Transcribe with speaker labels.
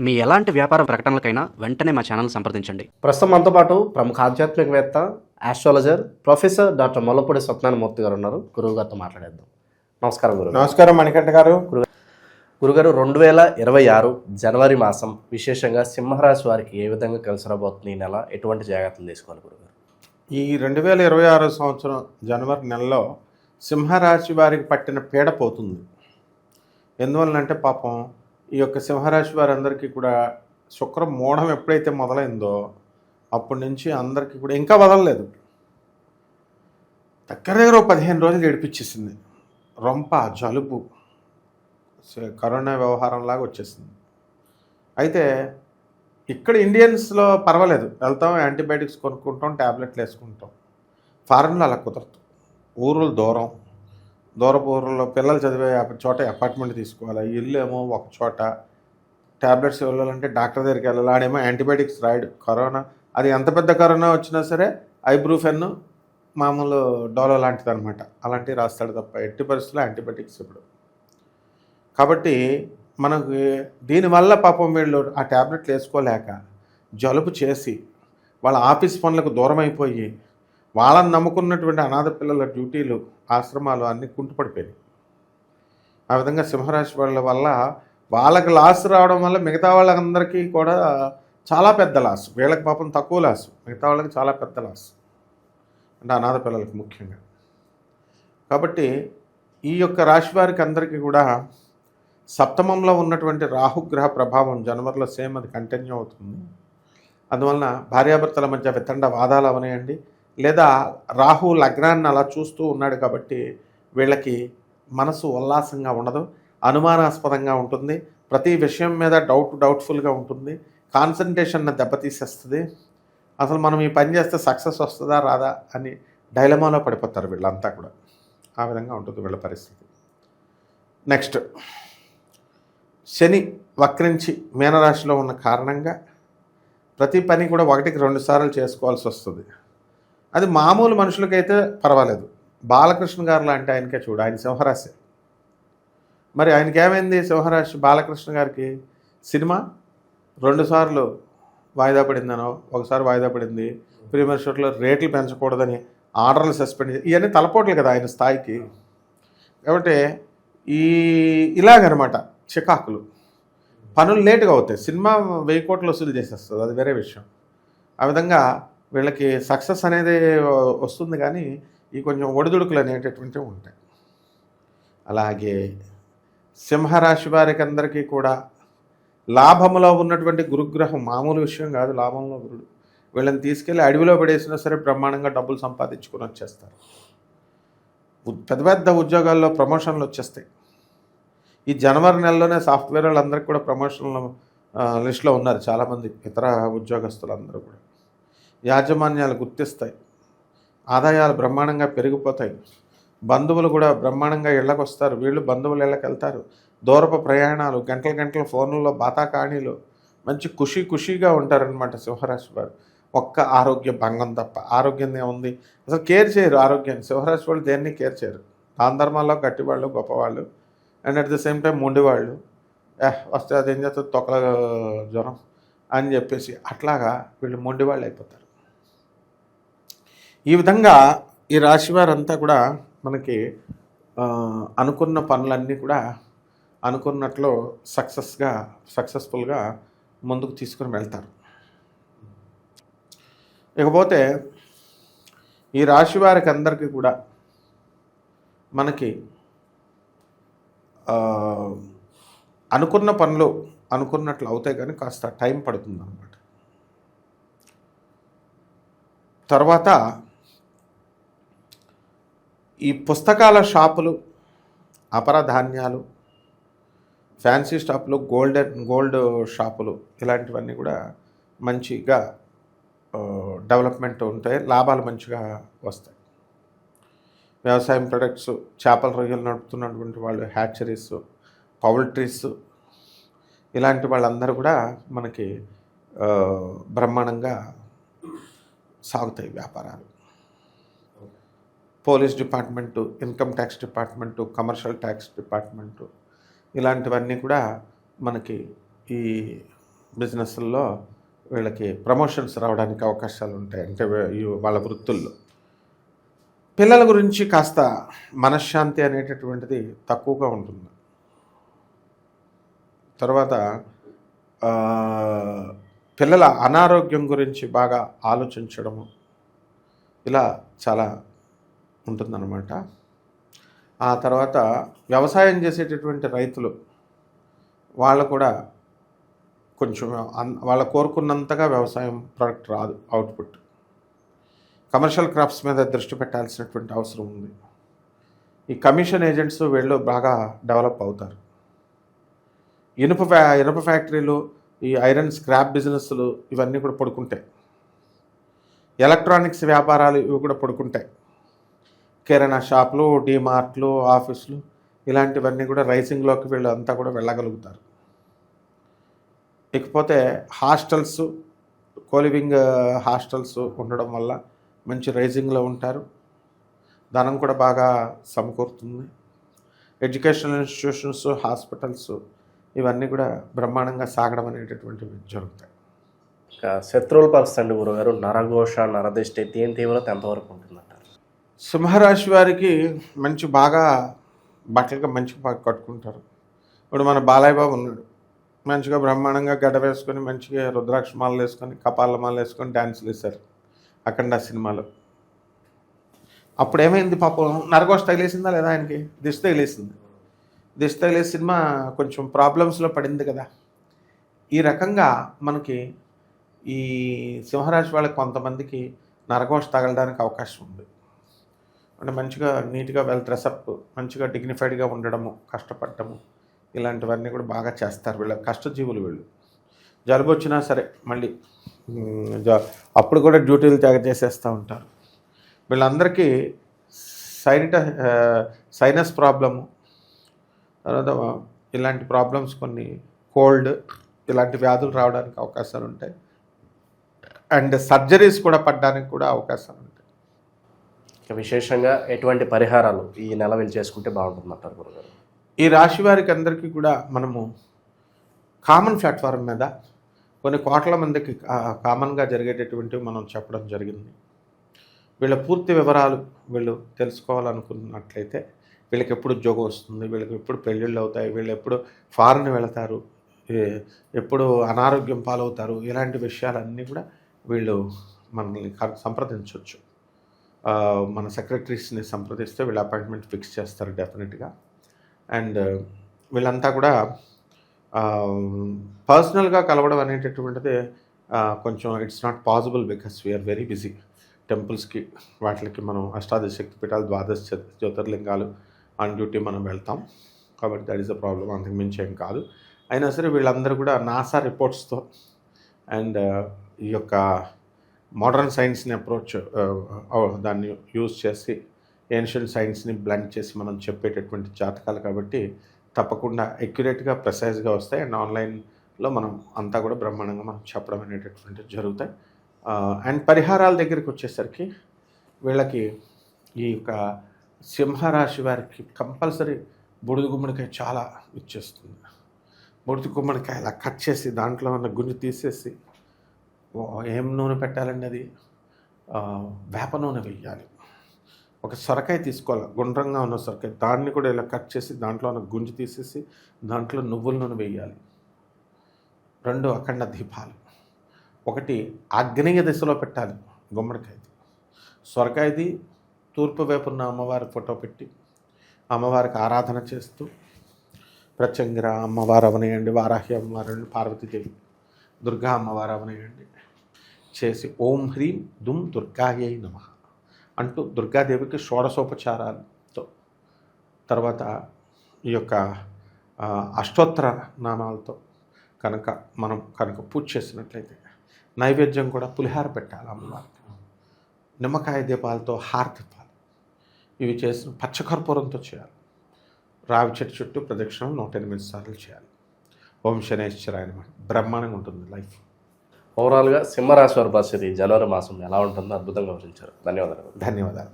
Speaker 1: మీ ఎలాంటి వ్యాపార ప్రకటనలకైనా వెంటనే మా ఛానల్ సంప్రదించండి.
Speaker 2: ప్రస్తుతం మనతో పాటు ప్రముఖ ఆధ్యాత్మికవేత్త, astrologer professor doctor Mollapudi Satyanarayana Murthy గారు ఉన్నారు. గురువు గారితో మాట్లాడేద్దాం. నమస్కారం గురువు.
Speaker 3: నమస్కారం మణికంఠ గారు.
Speaker 2: గురుగారు, 2026 జనవరి మాసం విశేషంగా సింహరాశి వారికి ఏ విధంగా కలిసి రాబోతుంది? ఈ నెల ఎటువంటి జాగ్రత్తలు తీసుకోవాలి గురుగారు?
Speaker 3: ఈ 2026 సంవత్సరం జనవరి నెలలో సింహరాశి వారికి పట్టిన పీడ పోతుంది. ఎందువల్లంటే పాపం ఈ యొక్క సింహరాశి వారందరికీ కూడా శుక్రం మూఢం ఎప్పుడైతే మొదలైందో అప్పటి నుంచి అందరికీ కూడా ఇంకా వదలలేదు. దగ్గర 15 రోజులు ఏడిపించేసింది. రొంప, జలుబు, కరోనా వ్యవహారంలాగా వచ్చేసింది. అయితే ఇక్కడ ఇండియన్స్లో పర్వాలేదు, వెళ్తాం, యాంటీబయాటిక్స్ కొనుక్కుంటాం, ట్యాబ్లెట్లు వేసుకుంటాం. ఫారెన్లో అలా కుదరదు. ఊరులు దూరపు ఊర్లలో పిల్లలు చదివే చోట అపార్ట్మెంట్ తీసుకోవాలి. ఇల్లు ఏమో ఒక చోట, ట్యాబ్లెట్స్ వెళ్ళాలంటే డాక్టర్ దగ్గరికి వెళ్ళాలి. ఆడేమో యాంటీబయాటిక్స్ రాయడు. కరోనా, అది ఎంత పెద్ద కరోనా వచ్చినా సరే ఐబ్రూఫెన్, మామూలు డోలో లాంటిది అనమాట, అలాంటివి రాస్తాడు తప్ప ఎట్టి పరిస్థితుల్లో యాంటీబయాటిక్స్ ఇప్పుడు. కాబట్టి మనకి దీనివల్ల పాపం వీళ్ళు ఆ ట్యాబ్లెట్లు వేసుకోలేక జలుబు చేసి వాళ్ళ ఆఫీస్ పనులకు దూరం అయిపోయి వాళ్ళని నమ్ముకున్నటువంటి అనాథ పిల్లల డ్యూటీలు, ఆశ్రమాలు అన్నీ కుంటుపడిపోయాయి. ఆ విధంగా సింహరాశి వాళ్ళ వల్ల వాళ్ళకి లాస్ రావడం వల్ల మిగతా వాళ్ళందరికీ కూడా చాలా పెద్ద లాస్. వీళ్ళకి పాపం తక్కువ లాస్, మిగతా వాళ్ళకి చాలా పెద్ద లాస్, అంటే అనాథ పిల్లలకి ముఖ్యంగా. కాబట్టి ఈ యొక్క రాశి వారికి అందరికీ కూడా సప్తమంలో ఉన్నటువంటి రాహుగ్రహ ప్రభావం జనవరిలో సేమ్ అది కంటిన్యూ అవుతుంది. అందువలన భార్యాభర్తల మధ్య వితండ వాదాలు అవనేయండి, లేదా రాహు లగ్నాన్ని అలా చూస్తూ ఉన్నాడు కాబట్టి వీళ్ళకి మనసు ఉల్లాసంగా ఉండదు, అనుమానాస్పదంగా ఉంటుంది, ప్రతి విషయం మీద డౌట్ఫుల్గా ఉంటుంది, కాన్సన్ట్రేషన్ని దెబ్బతీసేస్తుంది. అసలు మనం ఈ పని చేస్తే సక్సెస్ వస్తుందా రాదా అని డైలమాలో పడిపోతారు వీళ్ళంతా కూడా. ఆ విధంగా ఉంటుంది వీళ్ళ పరిస్థితి. నెక్స్ట్, శని వక్రించి మీనరాశిలో ఉన్న కారణంగా ప్రతి పని కూడా 1కి 2 సార్లు చేసుకోవాల్సి వస్తుంది. అది మామూలు మనుషులకైతే పర్వాలేదు. బాలకృష్ణ గారు లాంటి ఆయనకే చూడు, ఆయన సింహరాశి. మరి ఆయనకి ఏమైంది? సింహరాశి బాలకృష్ణ గారికి సినిమా 2 సార్లు వాయిదా పడిందనో, ఒకసారి వాయిదా పడింది. ప్రీమియర్ షోట్లో రేట్లు పెంచకూడదని ఆర్డర్లు సస్పెండ్ చేసి, ఇవన్నీ తలపోట్లు కదా ఆయన స్థాయికి. కాబట్టి ఇలాగనమాట చికాకులు, పనులు లేటుగా అవుతాయి. సినిమా 1000 కోట్లు వసూలు చేసేస్తుంది, అది వేరే విషయం. ఆ విధంగా వీళ్ళకి సక్సెస్ అనేది వస్తుంది, కానీ ఈ కొంచెం ఒడిదుడుకులు అనేటటువంటివి ఉంటాయి. అలాగే సింహరాశి వారికి అందరికీ కూడా లాభంలో ఉన్నటువంటి గురుగ్రహం మామూలు విషయం కాదు. లాభంలో గురుడు వీళ్ళని తీసుకెళ్ళి అడవిలో పడేసినా సరే బ్రహ్మాండంగా డబ్బులు సంపాదించుకొని వచ్చేస్తారు. పెద్ద పెద్ద ఉద్యోగాల్లో ప్రమోషన్లు వచ్చేస్తాయి. ఈ జనవరి నెలలోనే సాఫ్ట్వేర్ వాళ్ళందరికీ కూడా ప్రమోషన్ల లిస్టులో ఉన్నారు చాలామంది ఇతర ఉద్యోగస్తులందరూ కూడా. యాజమాన్యాలు గుర్తిస్తాయి, ఆదాయాలు బ్రహ్మాండంగా పెరిగిపోతాయి, బంధువులు కూడా బ్రహ్మాండంగా ఇళ్ళకు వస్తారు, వీళ్ళు బంధువులు ఇళ్ళకి వెళ్తారు, దూరపు ప్రయాణాలు, గంటల ఫోన్లలో బాతాకాణీలు, మంచి ఖుషీగా ఉంటారనమాట సింహరాశి వారు. ఒక్క ఆరోగ్య భంగం తప్ప. ఆరోగ్యం ఏముంది, అసలు కేర్ చేయరు ఆరోగ్యాన్ని. సింహరాశి వాళ్ళు దేన్ని కేర్ చేయరు. దాన ధర్మాల్లో గట్టివాళ్ళు, గొప్పవాళ్ళు, and at the same time మొండివాళ్ళు. వస్తే అది ఏం చేస్తుంది, తొక్కల జ్వరం అని చెప్పేసి అట్లాగా వీళ్ళు మొండివాళ్ళు అయిపోతారు. ఈ విధంగా ఈ రాశి వారంతా కూడా మనకి అనుకున్న పనులన్నీ కూడా అనుకున్నట్లు సక్సెస్ఫుల్గా ముందుకు తీసుకుని వెళ్తారు. ఇకపోతే ఈ రాశి వారికి అందరికీ కూడా మనకి అనుకున్న పనులు అనుకున్నట్లు అవుతాయి, కానీ కాస్త టైం పడుతుంది అన్నమాట. తర్వాత ఈ పుస్తకాల షాపులు, అపర ధాన్యాలు, ఫ్యాన్సీ షాపులు, గోల్డ్ షాపులు, ఇలాంటివన్నీ కూడా మంచిగా డెవలప్మెంట్ ఉంటాయి, లాభాలు మంచిగా వస్తాయి. వ్యవసాయం ప్రొడక్ట్స్, చేపల రొయ్యలు నడుపుతున్నటువంటి వాళ్ళు, హ్యాచరీస్, పౌల్ట్రీస్, ఇలాంటి వాళ్ళందరూ కూడా మనకి బ్రహ్మాండంగా సాగుతాయి వ్యాపారాలు. Police department, income tax department, commercial tax department, ఇలాంటివన్నీ కూడా మనకి ఈ బిజినెస్ల్లో వీళ్ళకి ప్రమోషన్స్ రావడానికి అవకాశాలు ఉంటాయి, అంటే వాళ్ళ వృత్తుల్లో. పిల్లల గురించి కాస్త మనశ్శాంతి అనేటటువంటిది తక్కువగా ఉంటుంది. తర్వాత పిల్లల అనారోగ్యం గురించి బాగా ఆలోచించడము ఇలా చాలా ఉంటుందన్నమాట. ఆ తర్వాత వ్యవసాయం చేసేటటువంటి రైతులు వాళ్ళు కూడా కొంచెం వాళ్ళు కోరుకున్నంతగా వ్యవసాయం ప్రోడక్ట్ రాదు, అవుట్పుట్. కమర్షియల్ క్రాప్స్ మీద దృష్టి పెట్టాల్సినటువంటి అవసరం ఉంది. ఈ కమిషన్ ఏజెంట్స్ వీళ్ళు బాగా డెవలప్ అవుతారు. ఇనుప ఫ్యాక్టరీలు, ఈ ఐరన్ స్క్రాప్ బిజినెస్లు ఇవన్నీ కూడా పడుకుంటాయి. ఎలక్ట్రానిక్స్ వ్యాపారాలు ఇవి కూడా పడుకుంటాయి. కిరాణా షాపులు, డీమార్ట్లు, ఆఫీసులు ఇలాంటివన్నీ కూడా రైజింగ్లోకి వీళ్ళు అంతా కూడా వెళ్ళగలుగుతారు. ఇకపోతే హాస్టల్స్, కోలివింగ్ హాస్టల్స్ ఉండడం వల్ల మంచి రైజింగ్లో ఉంటారు. ధనం కూడా బాగా సమకూరుతుంది. ఎడ్యుకేషనల్ ఇన్స్టిట్యూషన్స్, హాస్పిటల్స్ ఇవన్నీ కూడా బ్రహ్మాండంగా సాగడం అనేటటువంటివి జరుగుతాయి.
Speaker 2: ఇక శత్రువుల పరిస్థితి అండి గురుగారు, నరఘోష, నరదిష్టి దీని తీవ్రత ఎంతవరకు ఉంటుందంటారు?
Speaker 3: సింహరాశి వారికి మంచి బాగా బట్టలుగా మంచి బాగా కట్టుకుంటారు. ఇప్పుడు మన బాలయ్య బాబు ఉన్నాడు, మంచిగా బ్రహ్మాండంగా గడ్డ వేసుకొని మంచిగా రుద్రాక్ష మాలలు వేసుకొని కపాల మాలలు వేసుకొని డ్యాన్సులు వేశారు అఖండ సినిమాలో. అప్పుడు ఏమైంది పాపం, నరఘోష తగిలేసిందా లేదా ఆయనకి? దిష్టి తగిలేసింది. దిష్టి తగిలేసి సినిమా కొంచెం ప్రాబ్లమ్స్లో పడింది కదా. ఈ రకంగా మనకి ఈ సింహరాశి వాళ్ళకి కొంతమందికి నరఘోష తగలడానికి అవకాశం ఉంది. అంటే మంచిగా నీట్గా వెల్ డ్రెస్అప్, మంచిగా డిగ్నిఫైడ్గా ఉండడము, కష్టపడటము ఇలాంటివన్నీ కూడా బాగా చేస్తారు. వీళ్ళ కష్టజీవులు వీళ్ళు. జలుబు వచ్చినా సరే మళ్ళీ అప్పుడు కూడా డ్యూటీలు తెగ చేసేస్తూ ఉంటారు. వీళ్ళందరికీ సైనస్ ప్రాబ్లము, తర్వాత ఇలాంటి ప్రాబ్లమ్స్, కొన్ని కోల్డ్ ఇలాంటి వ్యాధులు రావడానికి అవకాశాలు ఉంటాయి. అండ్ సర్జరీస్ కూడా పడడానికి కూడా అవకాశాలు ఉంటాయి.
Speaker 2: ఇక విశేషంగా ఎటువంటి పరిహారాలు ఈ నెల వీళ్ళు చేసుకుంటే బాగుంటుందంటారు గురుగారు?
Speaker 3: ఈ రాశి వారికి అందరికీ కూడా మనము కామన్ ప్లాట్ఫారం మీద కొన్ని కోట్ల మందికి కామన్గా జరిగేటటువంటివి మనం చెప్పడం జరిగింది. వీళ్ళ పూర్తి వివరాలు వీళ్ళు తెలుసుకోవాలనుకున్నట్లయితే వీళ్ళకి ఎప్పుడు ఉద్యోగం వస్తుంది, వీళ్ళకి ఎప్పుడు పెళ్ళిళ్ళు అవుతాయి, వీళ్ళు ఎప్పుడు ఫారెన్ వెళతారు, ఎప్పుడు అనారోగ్యం పాలవుతారు, ఇలాంటి విషయాలన్నీ కూడా వీళ్ళు మనల్ని సంప్రదించవచ్చు. మన సెక్రటరీస్ని సంప్రదిస్తే వీళ్ళు అపాయింట్మెంట్ ఫిక్స్ చేస్తారు డెఫినెట్గా. అండ్ వీళ్ళంతా కూడా పర్సనల్గా కలవడం అనేటటువంటిది కొంచెం it's not possible because we are very busy. టెంపుల్స్కి వాటికి మనం అష్టాదశ శక్తి పీఠాలు, ద్వాదశ జ్యోతిర్లింగాలు ఆన్ డ్యూటీ మనం వెళ్తాం కాబట్టి దట్ ఈస్ ద ప్రాబ్లం, అంతకు మించి ఏం కాదు. అయినా సరే వీళ్ళందరూ కూడా నాసా రిపోర్ట్స్తో అండ్ ఈ యొక్క మోడర్న్ సైన్స్ని అప్రోచ్ దాన్ని యూజ్ చేసి ఏన్షియంట్ సైన్స్ని బ్లెండ్ చేసి మనం చెప్పేటటువంటి జాతకాలు కాబట్టి తప్పకుండా అక్యురేట్గా ప్రెసైజ్గా వస్తాయి. అండ్ ఆన్లైన్లో మనం అంతా కూడా బ్రహ్మాండంగా మనం చెప్పడం అనేటటువంటివి జరుగుతాయి. అండ్ పరిహారాల దగ్గరికి వచ్చేసరికి వీళ్ళకి ఈ యొక్క సింహరాశి వారికి కంపల్సరీ బూడిద గుమ్మడికాయ చాలా ఇచ్చేస్తుంది. బూడిద గుమ్మడికాయ అలా కట్ చేసి దాంట్లో ఉన్న గుంజు తీసేసి ఏం నూనె పెట్టాలండి, అది వేప నూనె వేయాలి. ఒక సొరకాయ తీసుకోవాలి, గుండ్రంగా ఉన్న సొరకాయ, దాన్ని కూడా ఇలా కట్ చేసి దాంట్లో ఉన్న గుంజు తీసేసి దాంట్లో నువ్వుల నూనె వేయాలి. 2 అఖండ దీపాలు, ఒకటి ఆగ్నేయ దిశలో పెట్టాలి గుమ్మడికాయది, సొరకాయది తూర్పు వైపు ఉన్న అమ్మవారి ఫోటో పెట్టి అమ్మవారికి ఆరాధన చేస్తూ ప్రత్యంగిర అమ్మవారు అవనేయండి, వారాహి అమ్మవారు, పార్వతీదేవి, దుర్గా అమ్మవారు అవనేయండి చేసి ఓం హ్రీం దుమ్ దుర్గాయై నమః అంటూ దుర్గాదేవికి షోడశోపచారాలతో తర్వాత ఈ యొక్క అష్టోత్తర నామాలతో మనం పూజ చేసినట్లయితే నైవేద్యం కూడా పులిహార పెట్టాలి అమ్మవారికి. నిమ్మకాయ దీపాలతో హారతిప్పాలి. ఇవి చేసిన పచ్చకర్పూరంతో చేయాలి. రావి చెట్టు చుట్టూ ప్రదక్షిణం 108 సార్లు చేయాలి. ఓం శనేశ్వరాయ నమః. బ్రహ్మాండంగా ఉంటుంది లైఫ్.
Speaker 2: ఓవరాల్గా సింహరాశి వారి పరిస్థితి జనవరి మాసం ఎలా ఉంటుందో అద్భుతంగా వివరించారు. ధన్యవాదాలు.
Speaker 3: ధన్యవాదాలు.